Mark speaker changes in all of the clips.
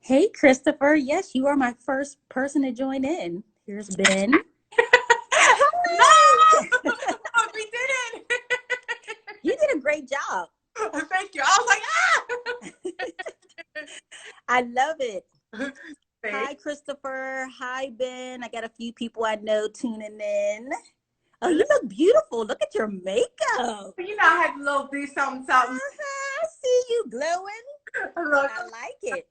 Speaker 1: Hey, Christopher. Yes, you are my first person to join in. Here's Ben.
Speaker 2: No!
Speaker 1: Hi!
Speaker 2: We did it!
Speaker 1: You did a great job.
Speaker 2: Thank you. I was
Speaker 1: I love it.
Speaker 2: like,
Speaker 1: Hi, Christopher. Hi, Ben. I got a few people I know tuning in. Oh, you look beautiful. Look at your makeup.
Speaker 2: I had to little do something.
Speaker 1: I see you glowing.
Speaker 2: Look.
Speaker 1: I like it.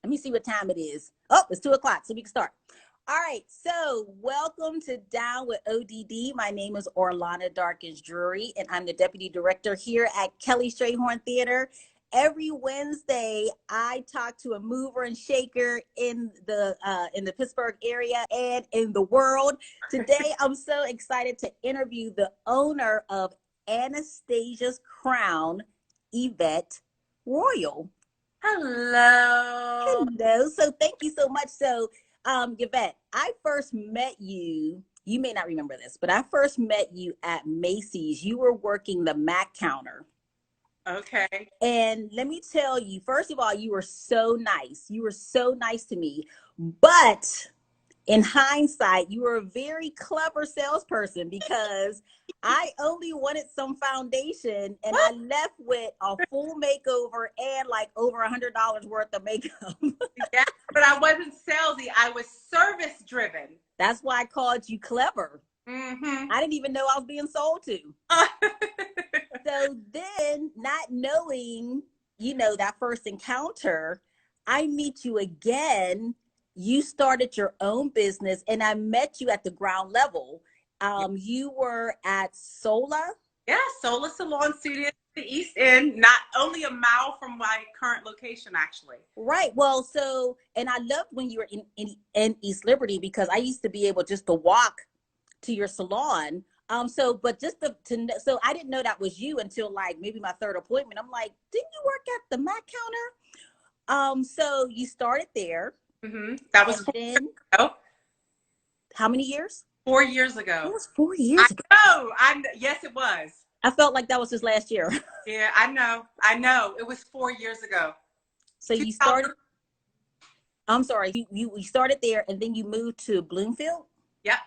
Speaker 1: Let me see what time it is. Oh, it's 2 o'clock, so we can start. All right, so welcome to Down with ODD. My name is Orlana Darkins Drewery, and I'm the Deputy Director here at Kelly Strayhorn Theater. Every Wednesday, I talk to a mover and shaker in the Pittsburgh area and in the world. Today, I'm so excited to interview the owner of Anastasia's Crown, Yvette Royal.
Speaker 2: Hello.
Speaker 1: Hello. So thank you so much. So, Yvette, I first met you. You may not remember this, but I first met you at Macy's. You were working the Mac counter.
Speaker 2: Okay.
Speaker 1: And let me tell you, first of all, you were so nice. You were so nice to me. But in hindsight, you were a very clever salesperson because I only wanted some foundation and I left with a full makeover and like over $100 worth of makeup.
Speaker 2: Yeah, but I wasn't salesy. I was service driven.
Speaker 1: That's why I called you clever.
Speaker 2: Mm-hmm.
Speaker 1: I didn't even know I was being sold to. So then, not knowing, that first encounter, I meet you again. You started your own business, and I met you at the ground level. You were at Sola.
Speaker 2: Yeah, Solar Salon Studio, the East End, not only a mile from my current location, actually.
Speaker 1: Right. Well, so, and I loved when you were in East Liberty because I used to be able just to walk to your salon. But just so I didn't know that was you until like maybe my third appointment. I'm like, didn't you work at the Mac counter? So you started there.
Speaker 2: Mm-hmm. That was
Speaker 1: then,
Speaker 2: ago.
Speaker 1: how many years?
Speaker 2: 4 years ago.
Speaker 1: It was 4 years ago.
Speaker 2: Yes, it was.
Speaker 1: I felt like that was just last year.
Speaker 2: Yeah, I know. It was 4 years ago.
Speaker 1: So you started. I'm sorry. We started there, and then you moved to Bloomfield.
Speaker 2: Yep.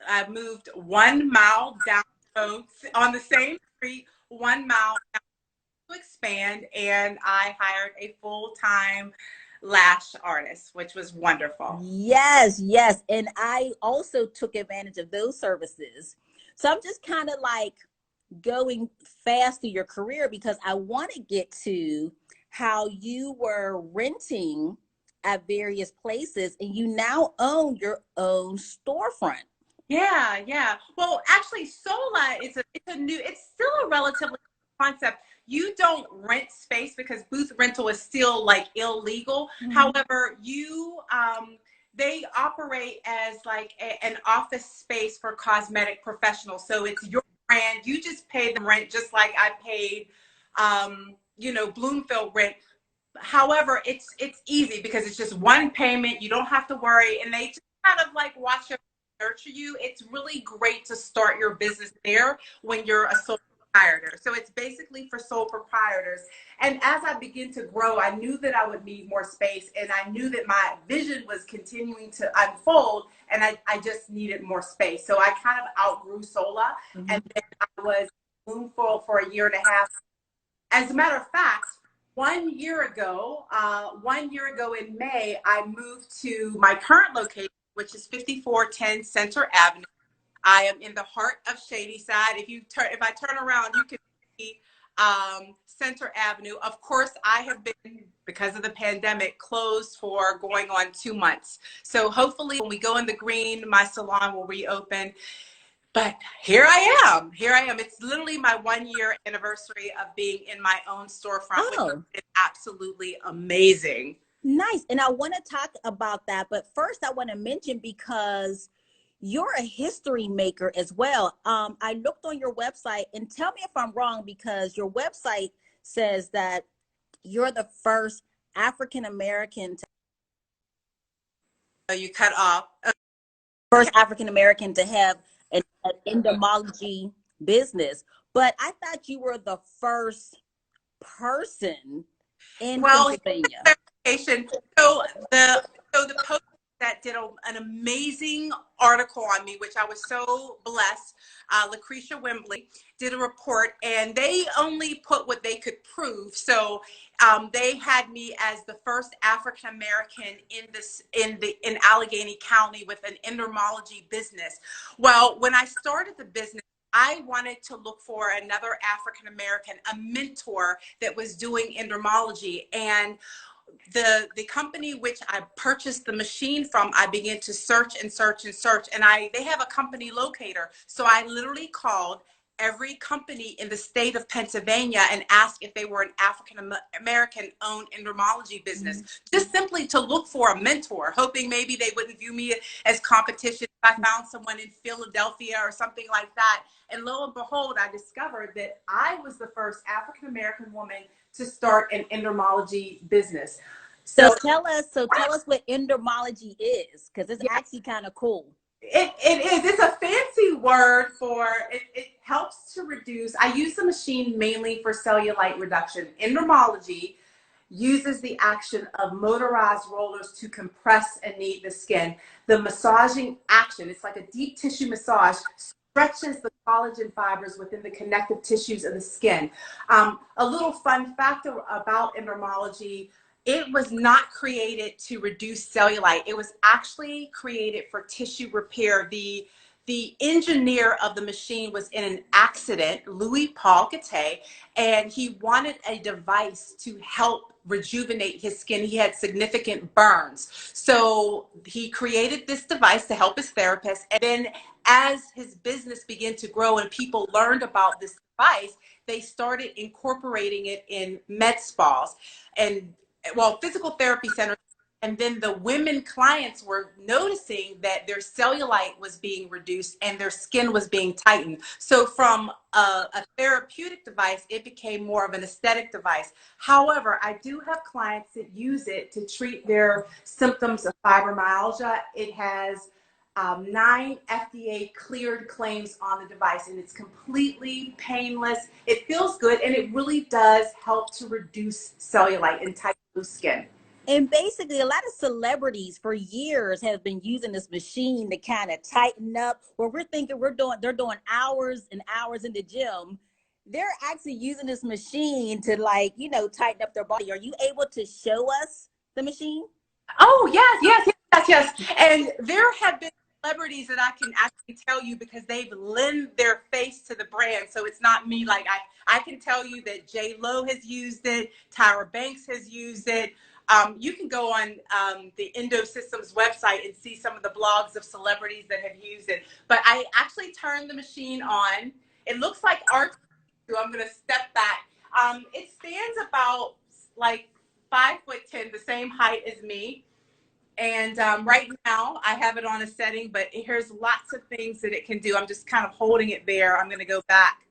Speaker 2: I moved 1 mile down the road on the same street, 1 mile down to expand, and I hired a full-time lash artist, which was wonderful.
Speaker 1: Yes, yes. And I also took advantage of those services. So I'm just kind of like going fast through your career because I want to get to how you were renting at various places and you now own your own storefront.
Speaker 2: Yeah. Well, actually, Sola it's still a relatively concept. You don't rent space because booth rental is still like illegal. Mm-hmm. However, they operate as like an office space for cosmetic professionals. So it's your brand. You just pay them rent just like I paid, Bloomfield rent. However, it's easy because it's just one payment. You don't have to worry, and they just kind of like watch your nurture you. It's really great to start your business there when you're a sole proprietor. So it's basically for sole proprietors. And as I begin to grow, I knew that I would need more space, and I knew that my vision was continuing to unfold, and I just needed more space. So I kind of outgrew Sola, mm-hmm. and then I was Bloomfield for a year and a half. As a matter of fact, 1 year ago in May, I moved to my current location, which is 5410 Center Avenue. I am in the heart of Shadyside. If I turn around, you can see Center Avenue. Of course, I have been, because of the pandemic, closed for going on 2 months. So hopefully when we go in the green, my salon will reopen. But here I am. It's literally my 1 year anniversary of being in my own storefront, which is absolutely amazing.
Speaker 1: Nice. And I want to talk about that. But first, I want to mention because you're a history maker as well. I looked on your website, and tell me if I'm wrong, because your website says that you're the first African-American to...
Speaker 2: Oh, you cut off.
Speaker 1: First African-American to have an endermologie business. But I thought you were the first person in Pennsylvania.
Speaker 2: education. So the post that did an amazing article on me, which I was so blessed. Lucretia Wembley did a report, and they only put what they could prove. So they had me as the first African American in Allegheny County with an endermology business. Well, when I started the business, I wanted to look for another African American, a mentor that was doing endermology. And the company which I purchased the machine from, I began to search and search and search, and they have a company locator. So I literally called every company in the state of Pennsylvania and asked if they were an African American owned endermology business, just simply to look for a mentor, hoping maybe they wouldn't view me as competition if I found someone in Philadelphia or something like that. And lo and behold, I discovered that I was the first African American woman to start an endermology business.
Speaker 1: So tell us what endermology is, because it's actually kind of cool.
Speaker 2: It is. It's a fancy word for it helps to reduce. I use the machine mainly for cellulite reduction. Endermology uses the action of motorized rollers to compress and knead the skin. The massaging action, it's like a deep tissue massage, stretches the collagen fibers within the connective tissues of the skin. A little fun fact about endermology: it was not created to reduce cellulite. It was actually created for tissue repair. The engineer of the machine was in an accident, Louis Paul Gatte, and he wanted a device to help rejuvenate his skin. He had significant burns. So he created this device to help his therapist. And then as his business began to grow and people learned about this device, they started incorporating it in med spas and physical therapy centers. And then the women clients were noticing that their cellulite was being reduced and their skin was being tightened. So from a therapeutic device, it became more of an aesthetic device. However, I do have clients that use it to treat their symptoms of fibromyalgia. It has 9 FDA cleared claims on the device, and it's completely painless. It feels good, and it really does help to reduce cellulite and tighten loose skin.
Speaker 1: And basically, a lot of celebrities for years have been using this machine to kind of tighten up. Where we're thinking they're doing hours and hours in the gym. They're actually using this machine to, like, tighten up their body. Are you able to show us the machine?
Speaker 2: Oh, yes. And there have been celebrities that I can actually tell you, because they've lent their face to the brand. So it's not me. Like I can tell you that J-Lo has used it. Tyra Banks has used it. You can go on the Endo Systems website and see some of the blogs of celebrities that have used it. But I actually turned the machine on. It looks like art. So I'm going to step back. It stands about like 5'10", the same height as me. And right now I have it on a setting, but here's lots of things that it can do. I'm just kind of holding it there. I'm going to go back.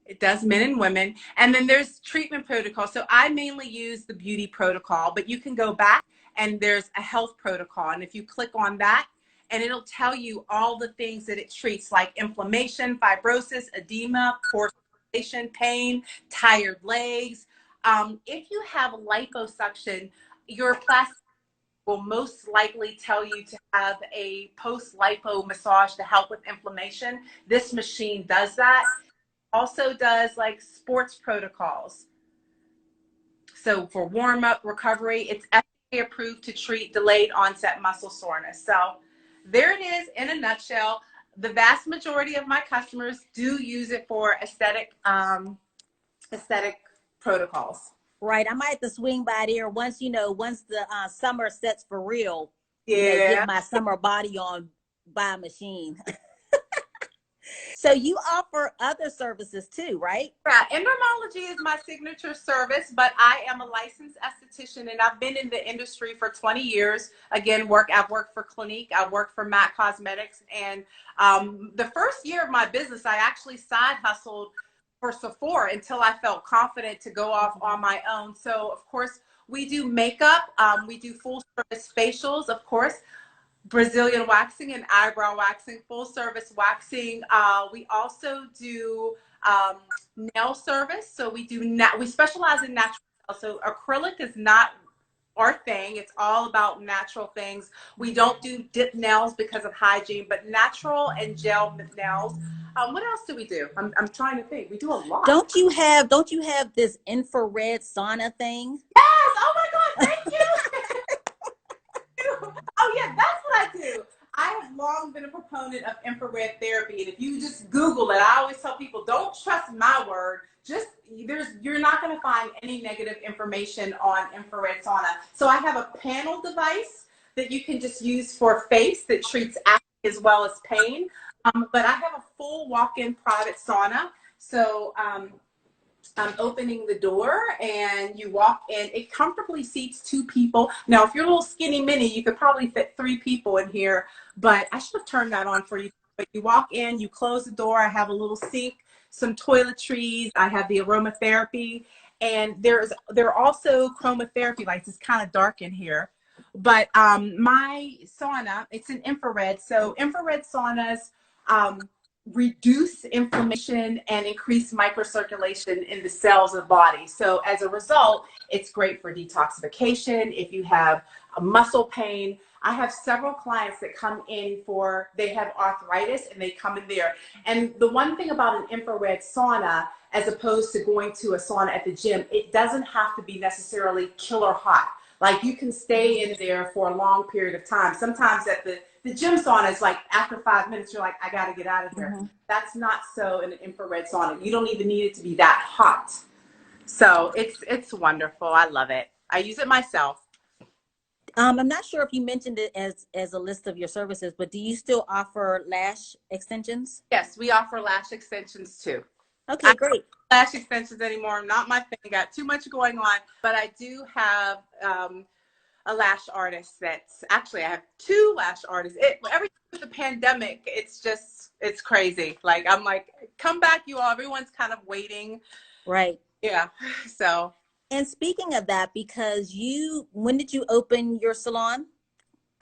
Speaker 2: It does men and women. And then there's treatment protocol. So I mainly use the beauty protocol, but you can go back and there's a health protocol. And if you click on that, and it'll tell you all the things that it treats, like inflammation, fibrosis, edema, poor circulation, pain, tired legs. If you have liposuction, your plastic will most likely tell you to have a post-lipo massage to help with inflammation. This machine does that. Also does like sports protocols. So for warm-up recovery, it's FDA approved to treat delayed onset muscle soreness. So there it is in a nutshell. The vast majority of my customers do use it for aesthetic protocols.
Speaker 1: Right. I might have to swing by there once the summer sets for real.
Speaker 2: Yeah.
Speaker 1: Get my summer body on by a machine. So you offer other services too, right?
Speaker 2: Yeah, Endermologie is my signature service, but I am a licensed esthetician and I've been in the industry for 20 years. Again, I've worked for Clinique, I've worked for MAC Cosmetics, and the first year of my business, I actually side hustled for Sephora until I felt confident to go off on my own. So, of course, we do makeup, we do full service facials, of course. Brazilian waxing and eyebrow waxing, full service waxing. We also do nail service. So we do we specialize in natural nails. So acrylic is not our thing. It's all about natural things. We don't do dip nails because of hygiene, but natural and gel nails. What else do we do? I'm trying to think. We do a lot.
Speaker 1: Don't you have this infrared sauna thing?
Speaker 2: Yes. Oh my God. Thank you. Oh yeah, that's what I do. I have long been a proponent of infrared therapy, and if you just Google it, I always tell people, don't trust my word. Just you're not going to find any negative information on infrared sauna. So I have a panel device that you can just use for face that treats acne as well as pain. But I have a full walk-in private sauna. So I'm opening the door and you walk in. It comfortably seats 2 people. Now, if you're a little skinny mini, you could probably fit 3 people in here, but I should have turned that on for you. But you walk in, you close the door. I have a little sink, some toiletries. I have the aromatherapy, and there are also chromotherapy lights. It's kind of dark in here. But my sauna, it's an infrared. So infrared saunas, reduce inflammation and increase microcirculation in the cells of the body. So as a result, it's great for detoxification. If you have a muscle pain, I have several clients that come in they have arthritis and they come in there. And the one thing about an infrared sauna, as opposed to going to a sauna at the gym, it doesn't have to be necessarily killer hot. Like you can stay in there for a long period of time. Sometimes at the gym sauna is like after 5 minutes, you're like, I got to get out of here. Mm-hmm. That's not so in an infrared sauna. You don't even need it to be that hot. So it's wonderful. I love it. I use it myself.
Speaker 1: I'm not sure if you mentioned it as a list of your services, but do you still offer lash extensions?
Speaker 2: Yes, we offer lash extensions too.
Speaker 1: Okay, great.
Speaker 2: Lash extensions anymore. Not my thing. Got too much going on, but I do have a lash artist that's actually, I have 2 lash artists. Every with the pandemic, it's crazy. Like, I'm like, come back, you all. Everyone's kind of waiting.
Speaker 1: Right.
Speaker 2: Yeah. So.
Speaker 1: And speaking of that, because when did you open your salon?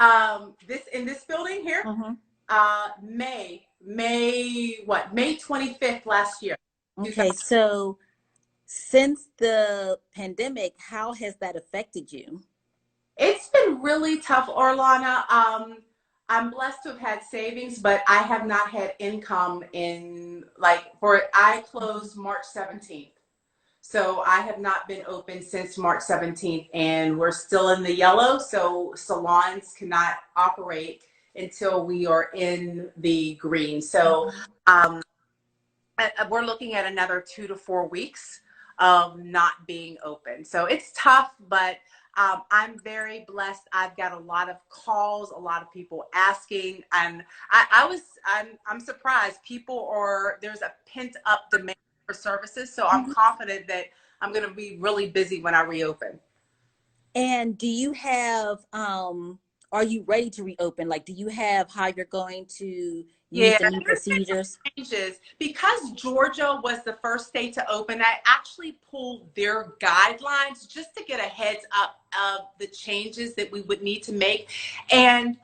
Speaker 2: In this building here,
Speaker 1: Mm-hmm.
Speaker 2: May 25th last year.
Speaker 1: Okay. So since the pandemic, how has that affected you?
Speaker 2: It's been really tough, Orlana. I'm blessed to have had savings, but I have not had income I closed March 17th. So I have not been open since March 17th, and we're still in the yellow. So salons cannot operate until we are in the green. So we're looking at another 2 to 4 weeks of not being open. So it's tough, but I'm very blessed. I've got a lot of calls, a lot of people asking, and I'm surprised. There's a pent up demand for services. So I'm confident that I'm going to be really busy when I reopen.
Speaker 1: And do you have, are you ready to reopen? Like, do you have how you're going to use the new procedures?
Speaker 2: Changes. Because Georgia was the first state to open, I actually pulled their guidelines just to get a heads up of the changes that we would need to make. And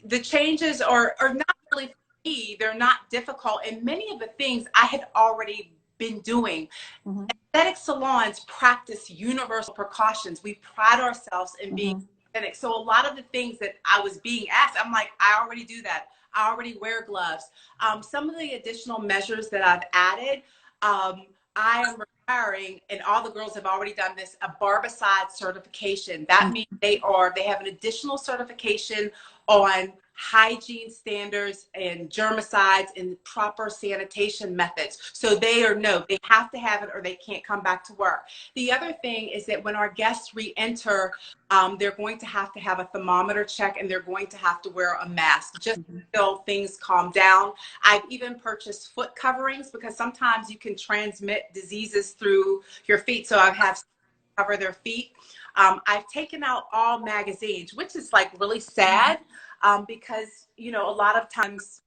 Speaker 2: the changes are not really for me. They're not difficult. And many of the things I had already been doing. Mm-hmm. Aesthetic salons practice universal precautions. We pride ourselves in being aesthetic. So a lot of the things that I was being asked, I'm like, I already do that. I already wear gloves. Some of the additional measures that I've added, I am requiring, and all the girls have already done this, a barbicide certification. That means they have an additional certification on hygiene standards and germicides and proper sanitation methods. So they have to have it or they can't come back to work. The other thing is that when our guests re-enter, they're going to have a thermometer check, and they're going to have to wear a mask just until things calm down. I've even purchased foot coverings because sometimes you can transmit diseases through your feet. So I have cover their feet. I've taken out all magazines, which is like really sad. Because, a lot of times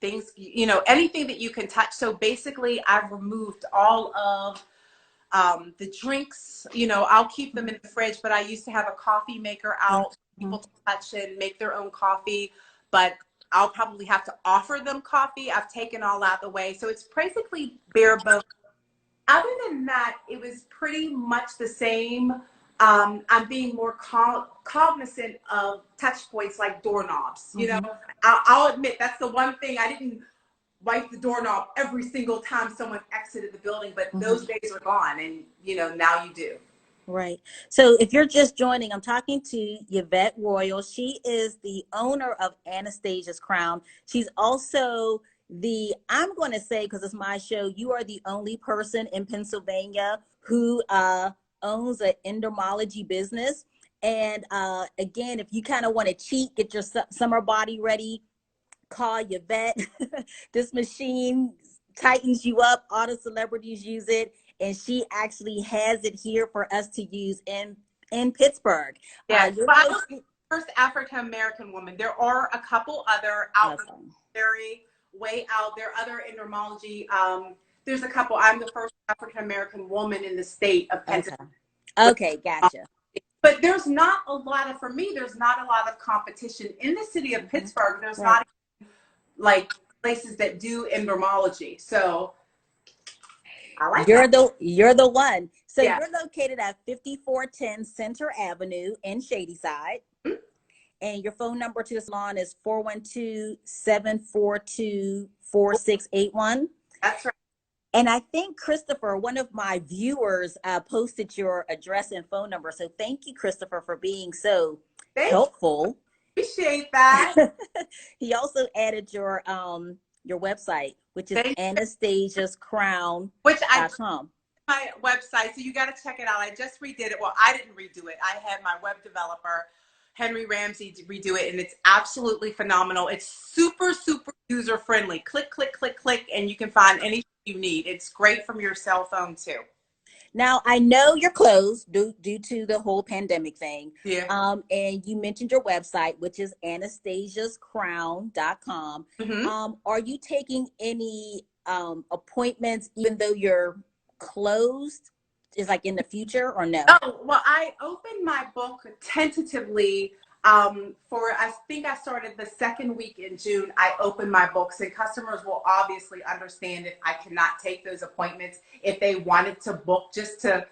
Speaker 2: things, anything that you can touch. So basically I've removed all of the drinks, I'll keep them in the fridge, but I used to have a coffee maker out for people to touch and make their own coffee. But I'll probably have to offer them coffee. I've taken all out of the way. So it's basically bare bones. Other than that, it was pretty much the same. I'm being more cognizant of touch points like doorknobs. You know, I'll admit that's the one thing I didn't wipe the doorknob every single time someone exited the building, but those days are gone, and you know, now you do.
Speaker 1: Right. So if you're just joining, I'm talking to Yvette Royal. She is the owner of Anastasia's Crown. She's also I'm going to say, because it's my show, you are the only person in Pennsylvania who owns an endermology business. And again, if you kind of want to cheat, get your summer body ready, call Yvette. This machine tightens you up. All the celebrities use it. And she actually has it here for us to use in Pittsburgh.
Speaker 2: Yes, but I was the first African-American woman. There are a couple other out very way out there, other endermology. There's a couple. I'm the first African-American woman in the state of Pennsylvania.
Speaker 1: Okay, gotcha.
Speaker 2: But there's not a lot of, for me, there's not a lot of competition in the city of Pittsburgh. There's not like places that do endermology. So I like
Speaker 1: you're the one. So
Speaker 2: yeah.
Speaker 1: You're located at 5410 Center Avenue in Shadyside. And your phone number to the salon is 412-742-4681.
Speaker 2: That's right.
Speaker 1: And I think Christopher, one of my viewers, posted your address and phone number. So thank you, Christopher, for being so helpful.
Speaker 2: Appreciate that.
Speaker 1: He also added your website, which is anastasiascrown.com.
Speaker 2: My website, so you got to check it out. I just redid it. Well, I didn't redo it. I had my web developer, Henry Ramsey, to redo it, and it's absolutely phenomenal. It's super, super user friendly. Click, click, click, click, and you can find anything you need. It's great from your cell phone too.
Speaker 1: Now, I know you're closed due to the whole pandemic thing.
Speaker 2: Yeah.
Speaker 1: And you mentioned your website, which is anastasiascrown.com. Are you taking any appointments, even though you're closed? Is like in the future or no?
Speaker 2: Oh, well, I opened my book tentatively I think I started the second week in June. I opened my books, and customers will obviously understand if I cannot take those appointments. If they wanted to book just to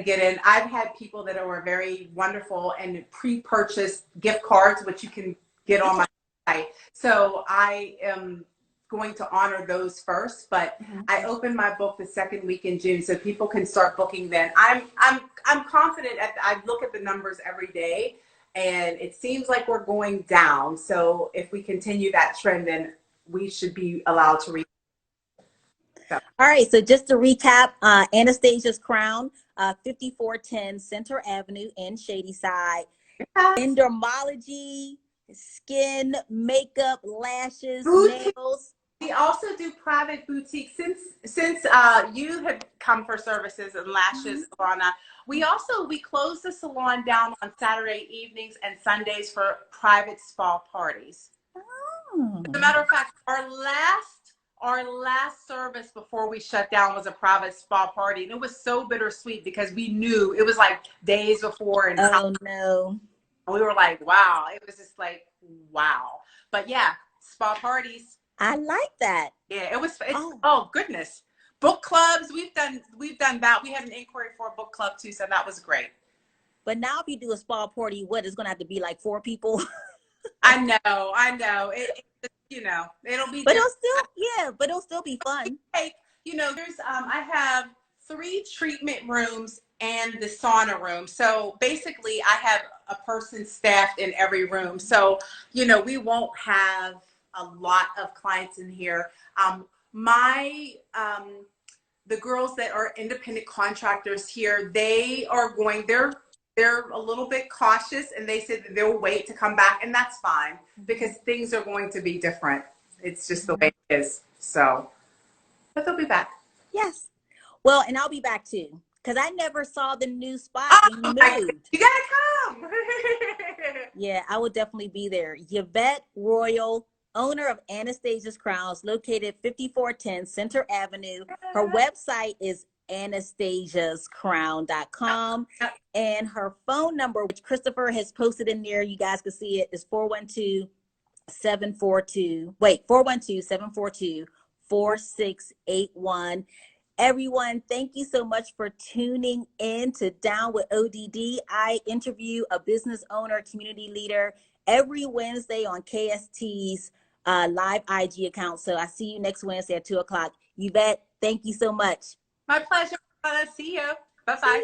Speaker 2: get in, I've had people that are very wonderful and pre-purchased gift cards, which you can get on my site. So I am going to honor those first, but I opened my book the second week in June, so people can start booking then. I'm confident. I look at the numbers every day, and it seems like we're going down. So if we continue that trend, then we should be allowed to read. So.
Speaker 1: All right. So just to recap, Anastasia's Crown, 5410 Center Avenue in Shadyside. Endermology, skin, makeup, lashes, nails.
Speaker 2: We also do private boutiques. Since you have come for services and lashes, Lana, we close the salon down on Saturday evenings and Sundays for private spa parties. As a matter of fact, our last service before we shut down was a private spa party, and it was so bittersweet because we knew it was like days before, and we were like, wow. It was just like, wow. But yeah, spa parties.
Speaker 1: I like that.
Speaker 2: Yeah, oh goodness. Book clubs, we've done that. We had an inquiry for a book club too, so that was great.
Speaker 1: But now if you do a spa party, it's going to have to be like 4 people?
Speaker 2: I know. It'll be,
Speaker 1: but it'll still be fun.
Speaker 2: There's I have 3 treatment rooms and the sauna room. So basically I have a person staffed in every room. So, we won't have a lot of clients in here. The girls that are independent contractors here, they're a little bit cautious, and they said that they'll wait to come back, and that's fine because things are going to be different. It's just the way it is. So, but they'll be back.
Speaker 1: Yes. Well, and I'll be back too, because I never saw the new spot when you moved.
Speaker 2: You gotta come.
Speaker 1: Yeah, I will definitely be there. Yvette Royal, owner of Anastasia's Crowns, located 5410 Center Avenue. Her website is anastasiascrown.com, and her phone number, which Christopher has posted in there, you guys can see it, is 742, wait, 412-742-4681. Everyone, thank you so much for tuning in to Down with ODD. I interview a business owner, community leader every Wednesday on KST's live IG account. So I see you next Wednesday at 2 o'clock. Yvette, thank you so much.
Speaker 2: My pleasure. See you. Bye-bye.